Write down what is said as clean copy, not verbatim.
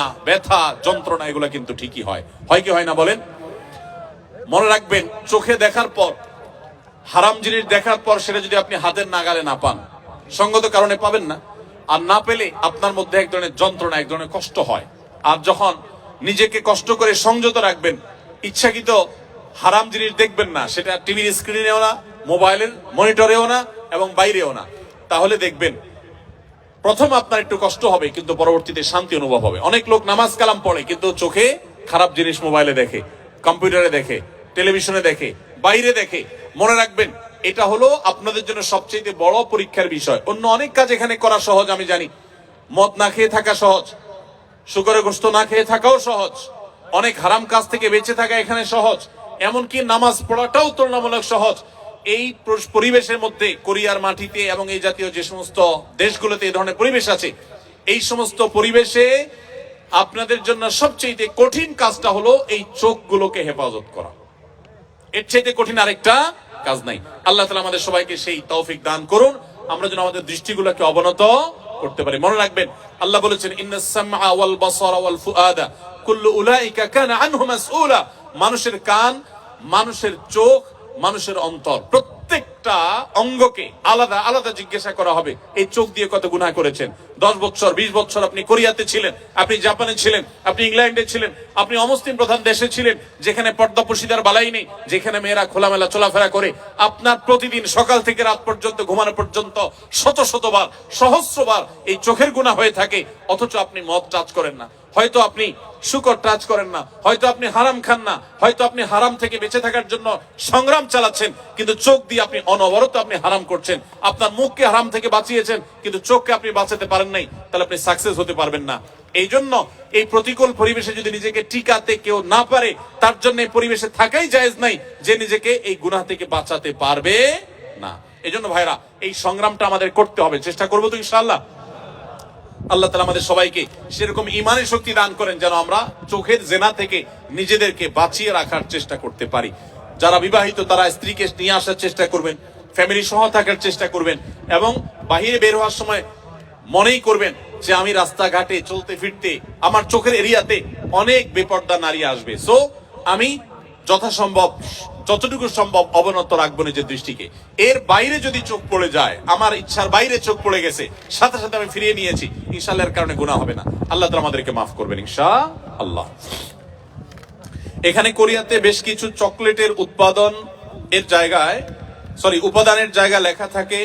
বেদনা, ব্যথা, যন্ত্রণা এগুলো কিন্তু ঠিকই হয়। হয় কি হয় না বলেন? মনে রাখবেন, চোখে দেখার পর, হারাম জিনিস দেখার পর সেটা যদি আপনি হাতের নাগালে না পান, সঙ্গত কারণে পাবেন না, আর না পেলে আপনার মধ্যে এক ধরনের যন্ত্রণা, এক ধরনের কষ্ট হয়। আর যখন নিজেকে কষ্ট করে সংযত রাখবেন, ইচ্ছাকৃত হারাম জিনিস দেখবেন না, সেটা টিভির স্ক্রিনেও না, মোবাইলের মনিটরেও না, এবং বাইরেও না, তাহলে দেখবেন প্রথম আপনার একটু কষ্ট হবে, কিন্তু পরবর্তীতে শান্তি অনুভব হবে। অনেক লোক নামাজ কালাম পড়ে, কিন্তু চোখে খারাপ জিনিস মোবাইলে দেখে, কম্পিউটারে দেখে, টেলিভিশনে দেখে, বাইরে দেখে। মনে রাখবেন, এটা হলো আপনাদের জন্য সবচেয়ে বড় পরীক্ষার বিষয়। অন্য অনেক কাজ এখানে করা সহজ, আমি জানি। মদ না খেয়ে থাকা সহজ, শুকরের গোশত না খেয়ে থাকাও সহজ, অনেক হারাম কাজ থেকে বেঁচে থাকা এখানে সহজ, এমনকি নামাজ পড়াটাও তুলনামূলক সহজ। এই পরিবেশের মধ্যে, কোরিয়ার মাটিতে এবং এই জাতীয় যে সমস্ত দেশগুলোতে এই ধরনের পরিবেশ আছে, এই সমস্ত পরিবেশে আপনাদের জন্য সবচেয়ে কঠিন কাজটা হলো এই চোখগুলোকে হেফাজত করা। এর চাইতে কঠিন আরেকটা কাজ নাই। আল্লাহ তাআলা আমাদের সবাইকে সেই তৌফিক দান করুন, আমরা যেন আমাদের দৃষ্টিগুলোকে অবনত করতে পারি। মনে রাখবেন, আল্লাহ বলেছেন, ইন্নাস সামআ ওয়াল বাসারা ওয়াল ফুআদা কুল্লু উলাইকা কানা আনহু মাসউলা। মানুষের কান, মানুষের চোখ, মানুষের অন্তর, প্রত্যেকটা অঙ্গকে আলাদা আলাদা জিজ্ঞাসা করা হবে। এই চোখ দিয়ে কত গুনাহ করেছেন? 10 বছর 20 বছর আপনি কোরিয়াতে ছিলেন, আপনি জাপানে ছিলেন, আপনি ইংল্যান্ডে ছিলেন, আপনি অমুসলিম প্রধান দেশে ছিলেন, যেখানে পর্দা পর্শিদার বালাই নেই, যেখানে মেয়েরা খোলামেলা চলাফেরা করে। আপনার প্রতিদিন সকাল থেকে রাত পর্যন্ত ঘুমানো পর্যন্ত শত শতবার, সহস্রবার এই চোখের গুনাহ হয়ে থাকে, অথচ আপনি মদ টাচ করেন না, হয়তো আপনি শুকর টাচ করেন না, হয়তো আপনি হারাম খান না, হয়তো আপনি হারাম থেকে বেঁচে থাকার জন্য সংগ্রাম চালাচ্ছেন, কিন্তু চোখ দিয়ে আপনি অনবরত আপনি হারাম করছেন। আপনার মুখকে হারাম থেকে বাঁচিয়েছেন, কিন্তু চোখকে আপনি বাঁচাতে পারেন নাই, তাহলে আপনি সাকসেস হতে পারবেন না। এই জন্য এই প্রতিকূল পরিবেশে যদি নিজেকে টিকাতে কেউ না পারে, তার জন্য এই পরিবেশে থাকাই জায়েজ নাই, যে নিজেকে এই গুনাহ থেকে বাঁচাতে পারবে না। এই জন্য ভাইরা, এই সংগ্রামটা আমাদের করতে হবে, চেষ্টা করবো তো ইনশাআল্লাহ। আল্লাহ তাআলা আমাদের সবাইকে সেরকম ঈমানের শক্তি দান করেন, যেন আমরা চোখের জেনা থেকে নিজেদেরকে বাঁচিয়ে রাখার চেষ্টা করতে পারি। যারা বিবাহিত, তারা স্ত্রীকে নিয়ে আসার চেষ্টা করবেন, ফ্যামিলি সহ থাকার চেষ্টা করবেন, এবং বাহিরে বের হওয়ার সময় মনেই করবেন যে আমি রাস্তাঘাটে চলতে ফিরতে আমার চোখের এরিয়াতে অনেক বেপর্দা নারী আসবে, সো আমি যথাসম্ভব, যতটুকু সম্ভব অবনত রাখবো নিজের দৃষ্টিকে। এর বাইরে যদি চোখ পড়ে যায়, আমার ইচ্ছার বাইরে চোখ পড়ে গেছে, সাথে সাথে আমি ফিরিয়ে নিয়েছি, ইনশাআল্লাহ এর কারণে গুনাহ হবে না। আল্লাহ তাআলা আমাদেরকে মাফ করবেন ইনশাআল্লাহ। এখানে কোরিয়াতে বেশ কিছু চকলেটের উৎপাদন এর জায়গায়, উপাদানের জায়গা লেখা থাকে